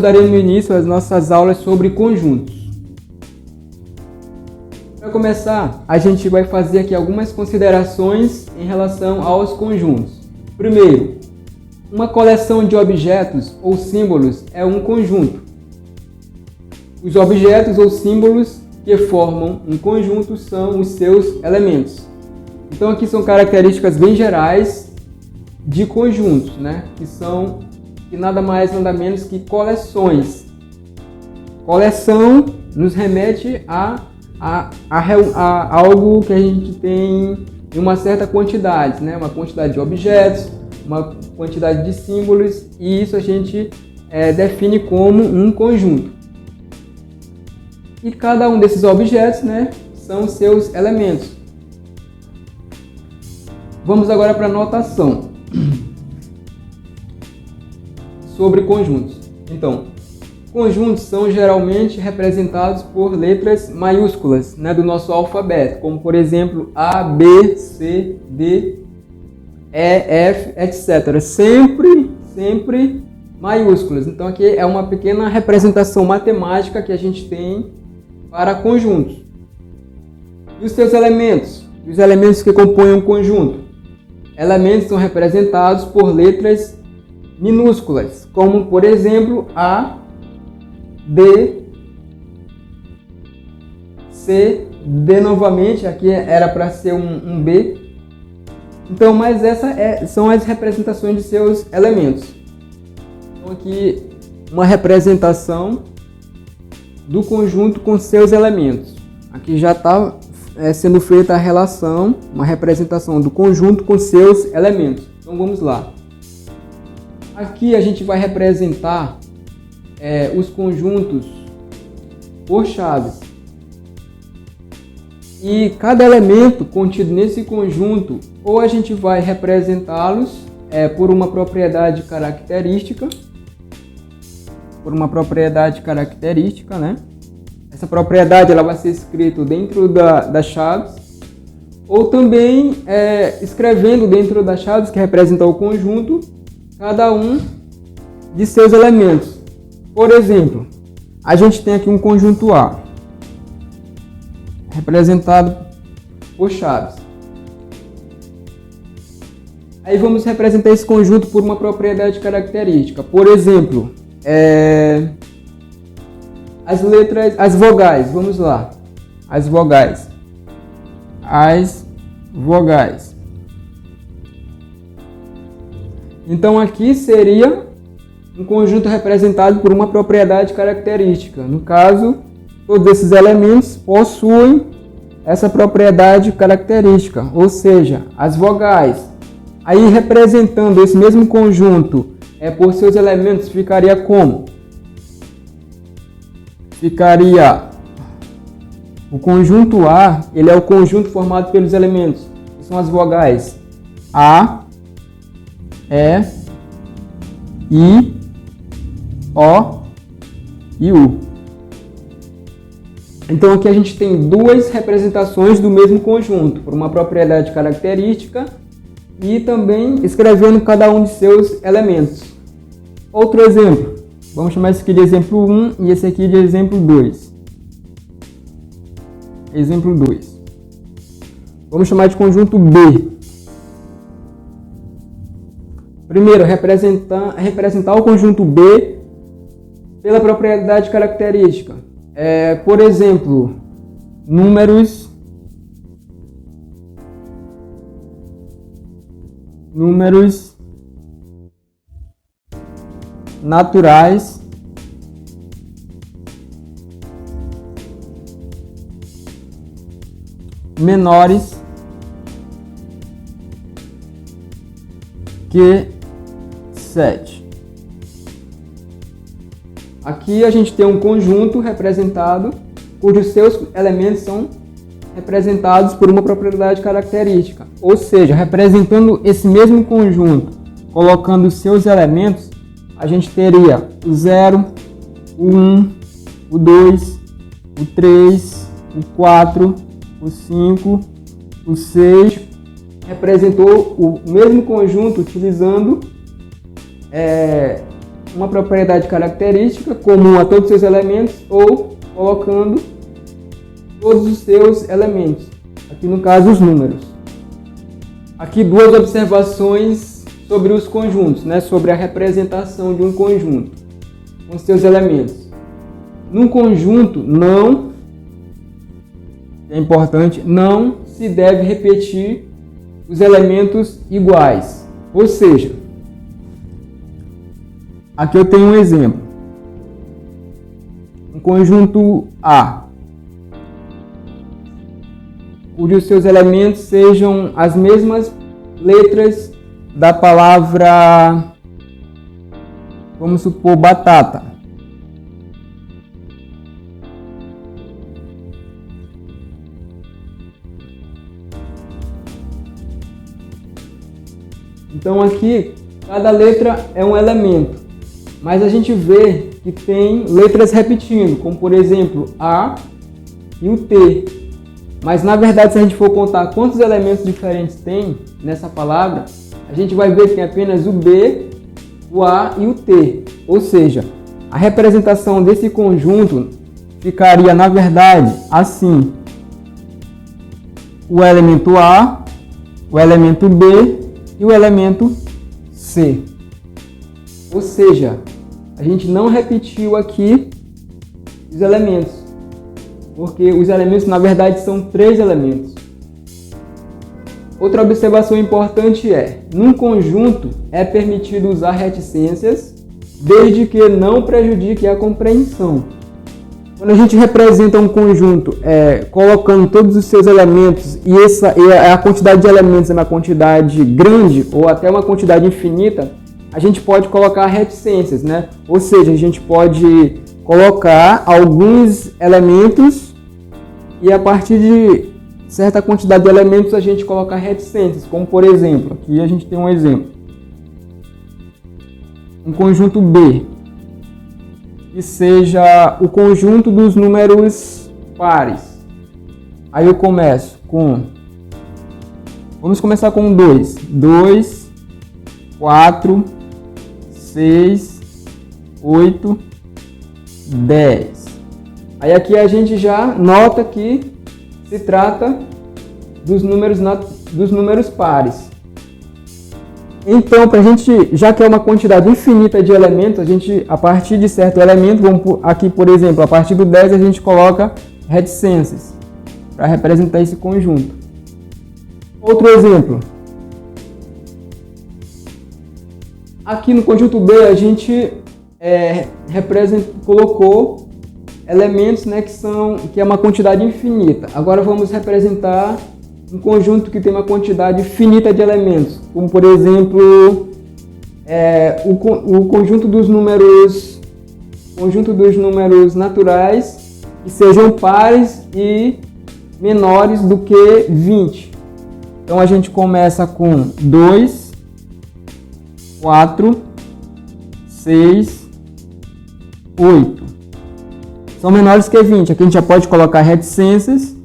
estudaremos no início as nossas aulas sobre conjuntos. Para começar, a gente vai fazer aqui algumas considerações em relação aos conjuntos. Primeiro, uma coleção de objetos ou símbolos é um conjunto. Os objetos ou símbolos que formam um conjunto são os seus elementos. Então aqui são características bem gerais de conjuntos, né? Que nada mais nada menos que coleções. Coleção nos remete a algo que a gente tem em uma certa quantidade, né? Uma quantidade de objetos, uma quantidade de símbolos, e isso a gente define como um conjunto. E cada um desses objetos, né, são seus elementos. Vamos agora para a notação sobre conjuntos. Então, conjuntos são geralmente representados por letras maiúsculas, né, do nosso alfabeto, como por exemplo A, B, C, D, E, F, etc. Sempre maiúsculas. Então aqui é uma pequena representação matemática que a gente tem para conjuntos. E os seus elementos? Os elementos que compõem um conjunto. Elementos são representados por letras minúsculas, como por exemplo A, D, C, D novamente, aqui era para ser um B. Então, mas são as representações de seus elementos. Então aqui uma representação do conjunto com seus elementos. Aqui já está sendo feita a relação, uma representação do conjunto com seus elementos. Então vamos lá. Aqui a gente vai representar os conjuntos por chaves. E cada elemento contido nesse conjunto, ou a gente vai representá-los por uma propriedade característica, né? Essa propriedade ela vai ser escrita dentro das chaves, ou também escrevendo dentro das chaves que representam o conjunto, cada um de seus elementos. Por exemplo, a gente tem aqui um conjunto A, representado por chaves. Aí vamos representar esse conjunto por uma propriedade característica. Por exemplo, as vogais, vamos lá. As vogais. Então aqui seria um conjunto representado por uma propriedade característica. No caso, todos esses elementos possuem essa propriedade característica, ou seja, as vogais. Aí representando esse mesmo conjunto por seus elementos, ficaria como? Ficaria o conjunto A, ele é o conjunto formado pelos elementos, que são as vogais A, E, I, O e U. Então aqui a gente tem duas representações do mesmo conjunto, por uma propriedade característica e também escrevendo cada um de seus elementos. Outro exemplo, vamos chamar esse aqui de exemplo 1 e esse aqui de exemplo 2. Exemplo 2. Vamos chamar de conjunto B. Primeiro, representar o conjunto B pela propriedade característica. Por exemplo, números naturais menores que 7. Aqui a gente tem um conjunto representado, cujos seus elementos são representados por uma propriedade característica. Ou seja, representando esse mesmo conjunto, colocando os seus elementos, a gente teria o 0, o 1, o 2, o 3, o 4, o 5, o 6. Representou o mesmo conjunto utilizando uma propriedade característica comum a todos os seus elementos ou colocando todos os seus elementos, aqui no caso os números. Aqui duas observações sobre os conjuntos, né? Sobre a representação de um conjunto com seus elementos. Num conjunto não, é importante, não se deve repetir os elementos iguais. Ou seja, aqui eu tenho um exemplo. Um conjunto A, cujos seus elementos sejam as mesmas letras da palavra, vamos supor, batata. Então aqui, cada letra é um elemento, mas a gente vê que tem letras repetindo, como por exemplo, A e o T. Mas na verdade, se a gente for contar quantos elementos diferentes tem nessa palavra, a gente vai ver que tem apenas o B, o A e o T. Ou seja, a representação desse conjunto ficaria, na verdade, assim: o elemento A, o elemento B e o elemento C. Ou seja, a gente não repetiu aqui os elementos, porque os elementos na verdade são 3 elementos. Outra observação importante é: num conjunto é permitido usar reticências, desde que não prejudique a compreensão. Quando a gente representa um conjunto colocando todos os seus elementos e a quantidade de elementos é uma quantidade grande ou até uma quantidade infinita, a gente pode colocar reticências, né? Ou seja, a gente pode colocar alguns elementos e a partir de certa quantidade de elementos a gente colocar reticências, como por exemplo, aqui a gente tem um exemplo. Um conjunto B, que seja o conjunto dos números pares. Aí eu começo com... Vamos começar com 2. 2, 4, 6, 8, 10. Aí aqui a gente já nota que se trata dos números pares. Então, pra gente, já que é uma quantidade infinita de elementos, a gente, a partir de certo elemento, vamos aqui, por exemplo, a partir do 10 a gente coloca reticências para representar esse conjunto. Outro exemplo. Aqui no conjunto B a gente colocou elementos, né, que é uma quantidade infinita. Agora vamos representar um conjunto que tem uma quantidade finita de elementos, como por exemplo o conjunto dos números naturais que sejam pares e menores do que 20. Então a gente começa com 2, 4, 6, 8. São menores que 20. Aqui a gente já pode colocar reticências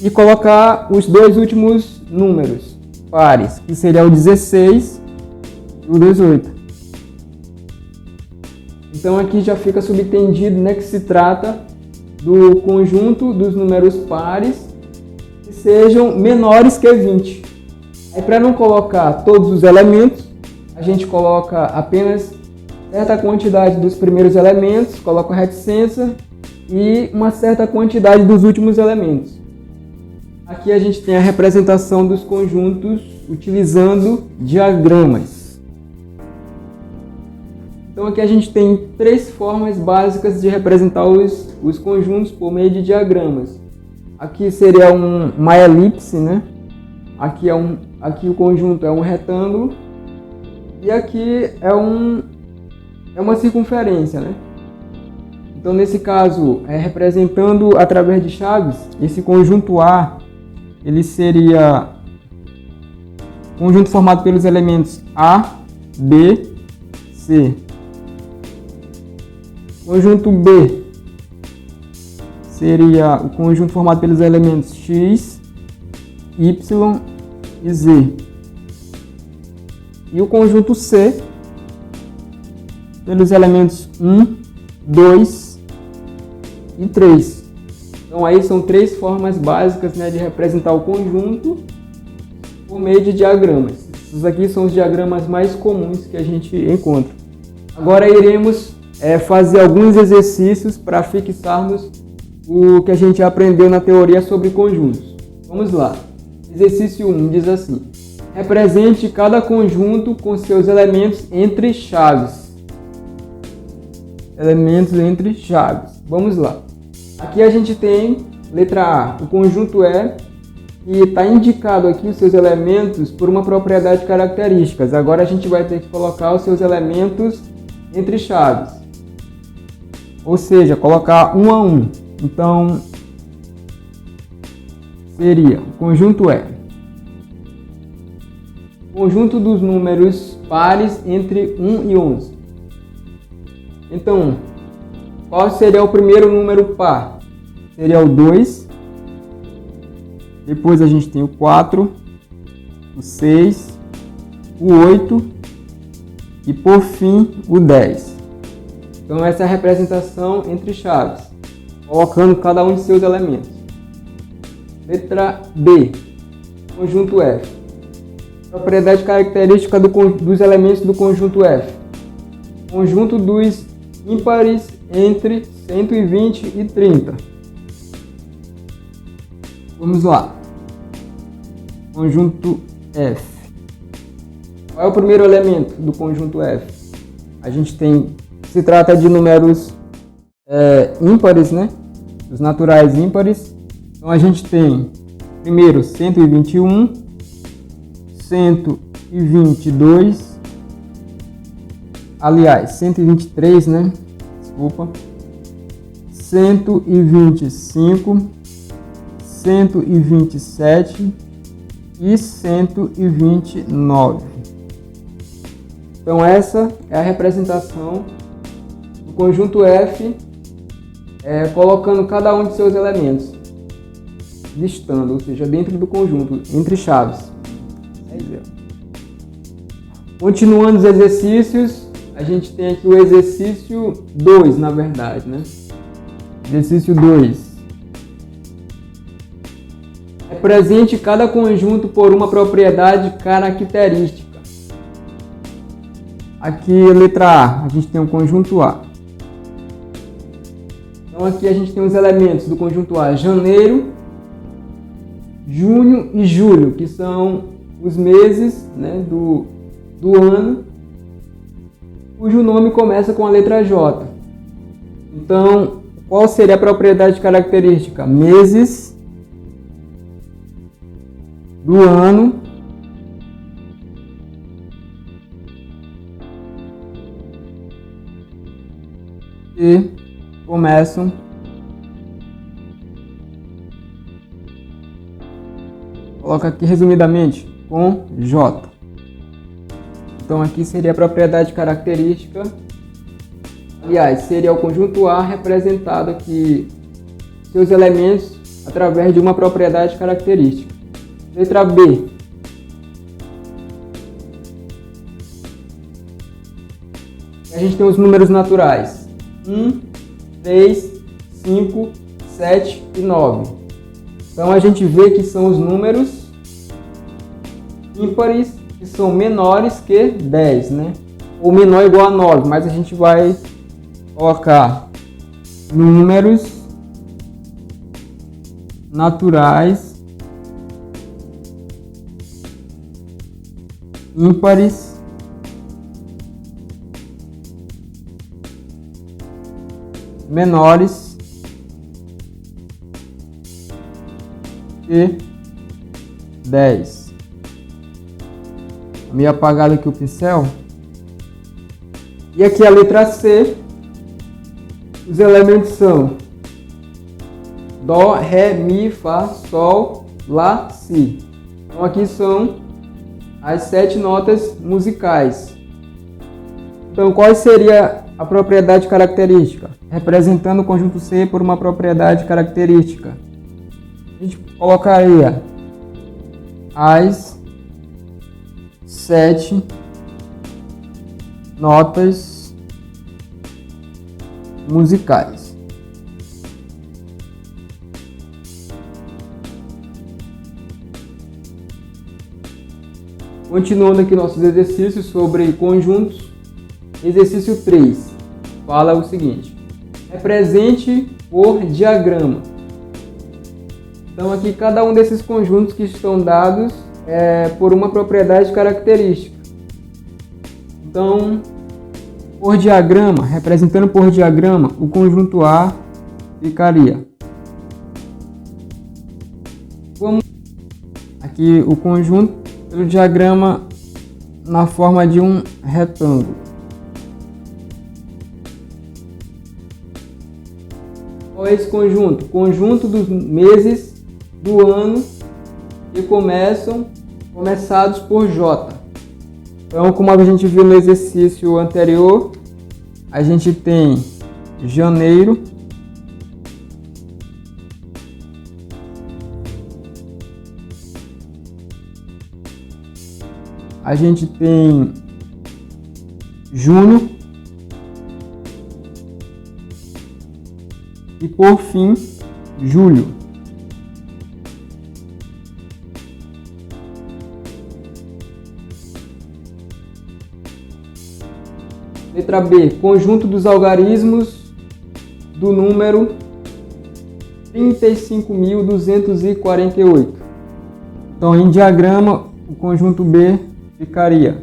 e colocar os dois últimos números pares, que seria o 16 e o 18. Então aqui já fica subentendido, né, que se trata do conjunto dos números pares que sejam menores que 20. Aí, para não colocar todos os elementos, a gente coloca apenas certa quantidade dos primeiros elementos, coloca a reticência e uma certa quantidade dos últimos elementos. Aqui a gente tem a representação dos conjuntos utilizando diagramas. Então aqui a gente tem 3 formas básicas de representar os conjuntos por meio de diagramas. Aqui seria uma elipse, né? Aqui o conjunto é um retângulo e aqui é uma circunferência, né? Então nesse caso, representando através de chaves, esse conjunto A ele seria um conjunto formado pelos elementos A, B, C. Conjunto B seria o conjunto formado pelos elementos X, Y e Z. E o conjunto C pelos elementos 1, 2 e 3. Então aí são três formas básicas, né, de representar o conjunto por meio de diagramas. Esses aqui são os diagramas mais comuns que a gente encontra. Agora iremos fazer alguns exercícios para fixarmos o que a gente aprendeu na teoria sobre conjuntos. Vamos lá. Exercício 1 diz assim: represente cada conjunto com seus elementos entre chaves. Elementos entre chaves. Vamos lá. Aqui a gente tem letra A, o conjunto E, e está indicado aqui os seus elementos por uma propriedade características. Agora a gente vai ter que colocar os seus elementos entre chaves, ou seja, colocar um a um. Então seria o conjunto E, conjunto dos números pares entre 1 e 11. Então, qual seria o primeiro número par? Seria o 2. Depois a gente tem o 4, o 6, o 8 e por fim o 10. Então essa é a representação entre chaves, colocando cada um de seus elementos. Letra B, conjunto F. Propriedade característica dos elementos do conjunto F. Conjunto dos ímpares entre 120 e 30. Vamos lá. Conjunto F. Qual é o primeiro elemento do conjunto F? A gente tem, se trata de números ímpares, né? Os naturais ímpares. Então a gente tem primeiro 121, 122, aliás, 123, né? Desculpa. 125, 127 e 129. Então essa é a representação do conjunto F, colocando cada um de seus elementos, listando, ou seja, dentro do conjunto, entre chaves. Continuando os exercícios, a gente tem aqui o exercício 2, na verdade, né? Exercício 2. Represente cada conjunto por uma propriedade característica. Aqui, letra A, a gente tem o conjunto A. Então aqui a gente tem os elementos do conjunto A: janeiro, junho e julho, que são os meses, né, do ano, cujo nome começa com a letra J. Então, qual seria a propriedade característica? Meses do ano que começam coloca aqui resumidamente com J. Então aqui seria a propriedade característica, aliás, seria o conjunto A representado aqui, seus elementos, através de uma propriedade característica. Letra B. A gente tem os números naturais: 1, 3, 5, 7 e 9. Então a gente vê que são os números ímpares que são menores que 10, né? Ou menor ou igual a 9, mas a gente vai colocar números naturais ímpares menores que 10. Meio apagado aqui o pincel. E aqui a letra C, os elementos são Dó, Ré, Mi, Fá, Sol, Lá, Si. Então aqui são as 7 notas musicais. Então qual seria a propriedade característica? Representando o conjunto C por uma propriedade característica, a gente colocaria as 7 notas musicais. Continuando aqui nossos exercícios sobre conjuntos, exercício 3 fala o seguinte: represente por diagrama. Então aqui cada um desses conjuntos que estão dados é por uma propriedade característica. Então, por diagrama, representando por diagrama, o conjunto A ficaria. Vamos aqui o conjunto pelo diagrama na forma de um retângulo. Qual é esse conjunto? Conjunto dos meses do ano que começados por J. Então, como a gente viu no exercício anterior, a gente tem janeiro, a gente tem junho e, por fim, julho. Letra B, conjunto dos algarismos do número 35.248. Então, em diagrama, o conjunto B ficaria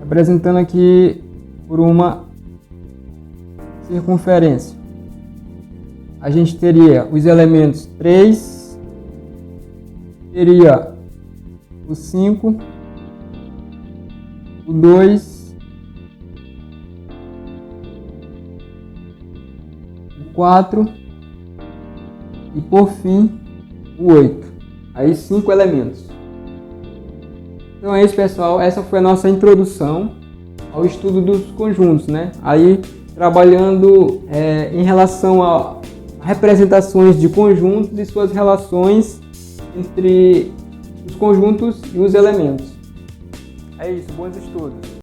representando aqui por uma circunferência. A gente teria os elementos 3, teria o 5, o 2, o 4 e, por fim, o 8. Aí 5 elementos. Então é isso, pessoal. Essa foi a nossa introdução ao estudo dos conjuntos, né? Aí trabalhando em relação a representações de conjuntos e suas relações entre os conjuntos e os elementos. É isso, bons estudos!